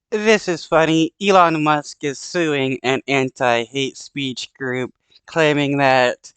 This is funny. Elon Musk is suing an anti-hate speech group, claiming that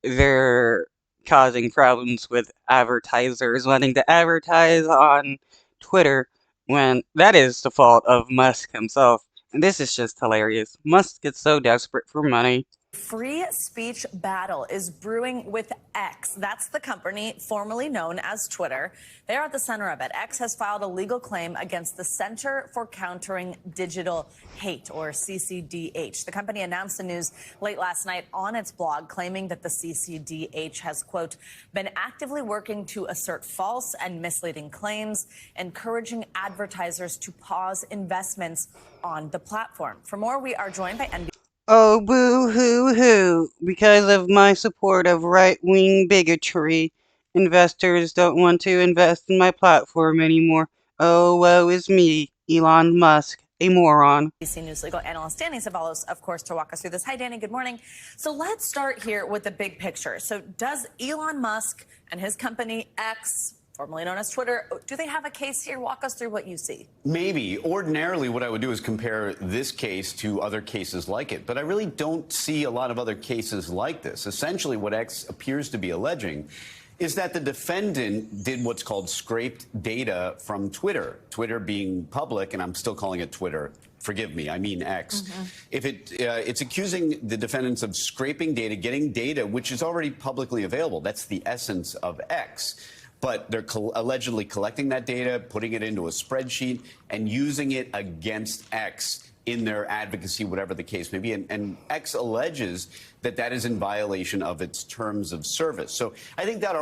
they're causing problems with advertisers wanting to advertise on Twitter when that is the fault of Musk himself. And this is just hilarious. Musk gets so desperate for money. Free speech battle is brewing with X. That's the company formerly known as Twitter. They're at the center of it. X has filed a legal claim against the Center for Countering Digital Hate, or CCDH. The company announced the news late last night on its blog, claiming that the CCDH has, quote, been actively working to assert false and misleading claims, encouraging advertisers to pause investments on the platform. For more, we are joined by NBC. Oh, boo hoo hoo. Because of my support of right-wing bigotry, investors don't want to invest in my platform anymore. Oh, woe is me, Elon Musk, a moron. NBC News legal analyst Danny Ceballos, of course, to walk us through this. Hi, Danny. Good morning. So let's start here with the big picture. So does Elon Musk and his company X, formerly known as Twitter, do they have a case here? Walk us through what you see. Maybe. Ordinarily, what I would do is compare this case to other cases like it. But I really don't see a lot of other cases like this. Essentially, what X appears to be alleging is that the defendant did what's called scraped data from Twitter. Twitter being public, and I'm still calling it Twitter. Forgive me, I mean X. If it's accusing the defendants of scraping data, getting data which is already publicly available. That's the essence of X. But they're allegedly collecting that data, putting it into a spreadsheet, and using it against X in their advocacy, whatever the case may be. And X alleges that that is in violation of its terms of service. So I think that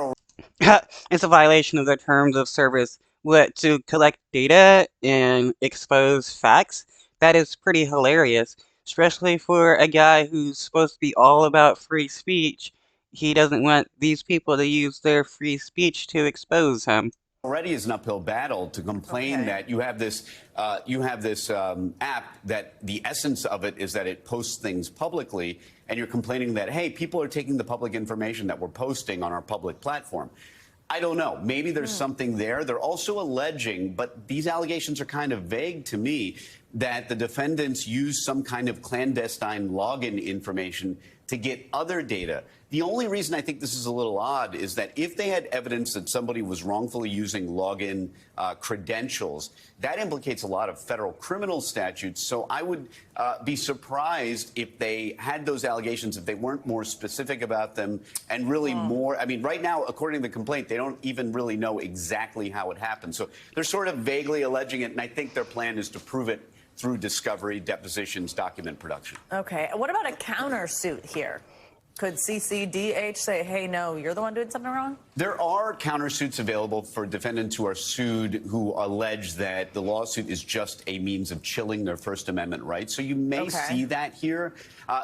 It's a violation of the terms of service. What, to collect data and expose facts? That is pretty hilarious, especially for a guy who's supposed to be all about free speech. He doesn't want these people to use their free speech to expose him. already is an uphill battle to complain that you have this app that the essence of it is that it posts things publicly, and you're complaining that, hey, people are taking the public information that we're posting on our public platform. I don't know. Maybe there's something there. They're also alleging, but these allegations are kind of vague to me, that the defendants use some kind of clandestine login information to get other data. The only reason I think this is a little odd is that if they had evidence that somebody was wrongfully using login credentials, that implicates a lot of federal criminal statutes. So I would be surprised if they had those allegations, if they weren't more specific about them and really more. I mean, right now, according to the complaint, they don't even really know exactly how it happened. So they're sort of vaguely alleging it, and I think their plan is to prove it through discovery, depositions, document production. Okay. What about a countersuit here? Could CCDH say, hey, no, you're the one doing something wrong? There are countersuits available for defendants who are sued who allege that the lawsuit is just a means of chilling their First Amendment rights. So you may see that here.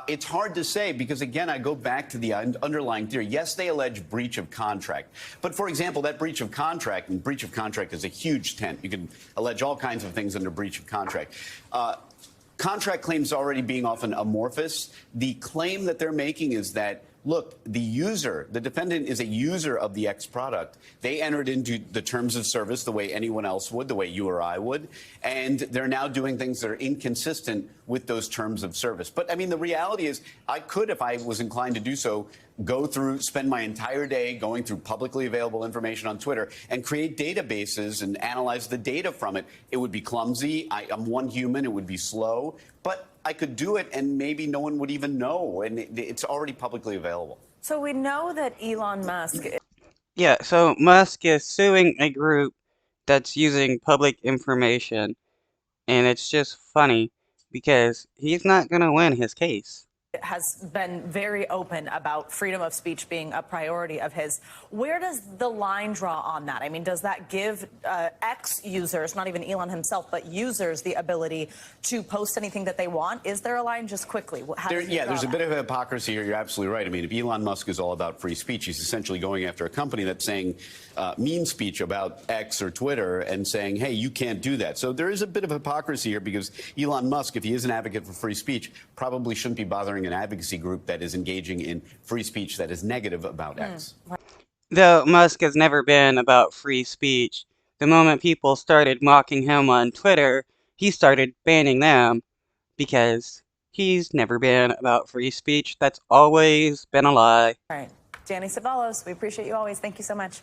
It's hard to say because, again, I go back to the underlying theory. Yes, they allege breach of contract. But, for example, that breach of contract, and breach of contract is a huge tent. You can allege all kinds of things under breach of contract. Contract claims already being often amorphous. The claim that they're making is that, look, the user, the defendant is a user of the X product. They entered into the terms of service the way anyone else would, the way you or I would, and they're now doing things that are inconsistent with those terms of service. But, I mean, the reality is I could, if I was inclined to do so, spend my entire day going through publicly available information on Twitter and create databases and analyze the data from it. It would be clumsy. I'm one human. It would be slow. But I could do it, and maybe no one would even know. And it's already publicly available. So we know that Elon Musk. Yeah, so Musk is suing a group that's using public information, and it's just funny because he's not going to win his case. Has been very open about freedom of speech being a priority of his. Where does the line draw on that? I mean, does that give X users, not even Elon himself, but users, the ability to post anything that they want? Is there a line? Just quickly. There's a bit of hypocrisy here. You're absolutely right. I mean, if Elon Musk is all about free speech, he's essentially going after a company that's saying mean speech about X or Twitter and saying, hey, you can't do that. So there is a bit of hypocrisy here because Elon Musk, if he is an advocate for free speech, probably shouldn't be bothering an advocacy group that is engaging in free speech that is negative about X. Though Musk has never been about free speech, the moment people started mocking him on Twitter, he started banning them because he's never been about free speech. That's always been a lie. All right. Danny Ceballos, we appreciate you always. Thank you so much.